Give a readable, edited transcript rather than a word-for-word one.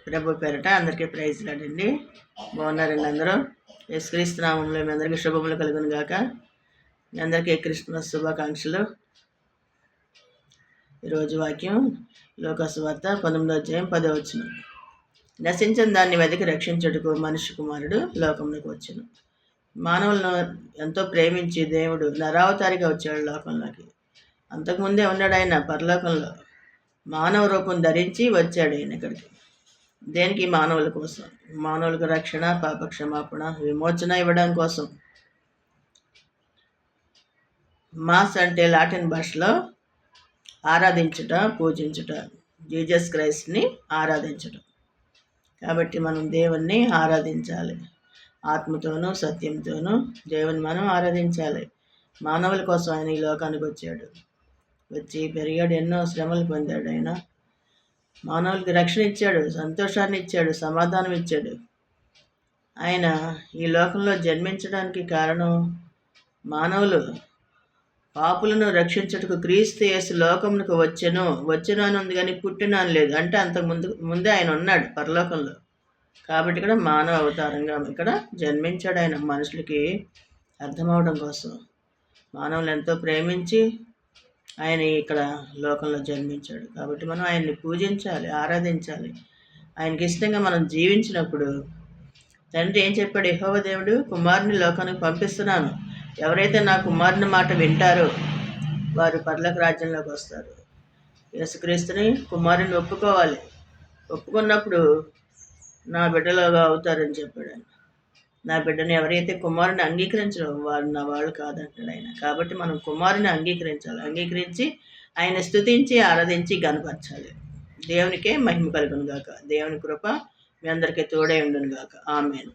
ప్రభు పేరట అందరికీ ప్రైజ్ లాడండి. బాగున్నారండి అందరూ? యేసుక్రీస్తు నామంలో మీ అందరికీ శుభములు కలుగును గాక. మీ అందరికీ క్రిస్మస్ శుభాకాంక్షలు. ఈరోజు వాక్యం లోకాసువార్త 19వ అధ్యాయం 10వ వచనం. నశించిన దాన్ని వెతికి రక్షించుటకు మనిషి కుమారుడు లోకంలోకి వచ్చును. మానవులను ఎంతో ప్రేమించి దేవుడు నరావతారిగా వచ్చాడు లోకంలోకి. అంతకుముందే ఉన్నాడు ఆయన పరలోకంలో. మానవ రూపం ధరించి వచ్చాడు ఆయన ఇక్కడికి. దేనికి? మానవుల కోసం, మానవులకు రక్షణ, పాపక్షమాపణ, విమోచన ఇవ్వడం కోసం. మాస్ అంటే లాటిన్ భాషలో ఆరాధించుట, పూజించుట, జీసస్ క్రైస్ట్ని ఆరాధించటం. కాబట్టి మనం దేవుణ్ణి ఆరాధించాలి. ఆత్మతోనూ సత్యంతోనూ దేవుని మనం ఆరాధించాలి. మానవుల కోసం ఆయన ఈ లోకానికి వచ్చాడు. వచ్చి పెరిగాడు, ఎన్నో శ్రమలు పొందాడు. ఆయన మానవులకి రక్షణ ఇచ్చాడు, సంతోషాన్ని ఇచ్చాడు, సమాధానం ఇచ్చాడు. ఆయన ఈ లోకంలో జన్మించడానికి కారణం మానవులు పాపులను రక్షించుటకు క్రీస్తు యేసు లోకమునకు వచ్చెను అని ఉంది, కానీ పుట్టిన అని లేదు. అంటే అంత ముందే ఆయన ఉన్నాడు పరలోకంలో. కాబట్టి ఇక్కడ మానవ అవతారంగా ఇక్కడ జన్మించాడు. ఆయన మనుషులకి అర్థమవడం కోసం మానవులు ఎంతో ప్రేమించి ఆయన ఇక్కడ లోకంలో జన్మించాడు. కాబట్టి మనం ఆయన్ని పూజించాలి, ఆరాధించాలి. ఆయనకి ఇష్టంగా మనం జీవించినప్పుడు తండ్రి ఏం చెప్పాడు? యెహోవా దేవుడు, కుమారుని లోకానికి పంపిస్తున్నాను. ఎవరైతే నా కుమారుని మాట వింటారో వారు పరలోక రాజ్యంలోకి వస్తారు. యేసుక్రీస్తుని కుమారుని ఒప్పుకోవాలి. ఒప్పుకున్నప్పుడు నా బిడ్డలుగా అవుతారని చెప్పాడు ఆయన. నా బిడ్డని ఎవరైతే కుమారుని అంగీకరించరో వారు నా వాళ్ళు కాదంటాడు ఆయన. కాబట్టి మనం కుమారుని అంగీకరించాలి. అంగీకరించి ఆయన స్తుతించి ఆరాధించి గణపరచాలి. దేవునికే మహిమ కలుగును గాక. దేవుని కృప మీ అందరికీ తోడై ఉండును గాక. ఆమేన్.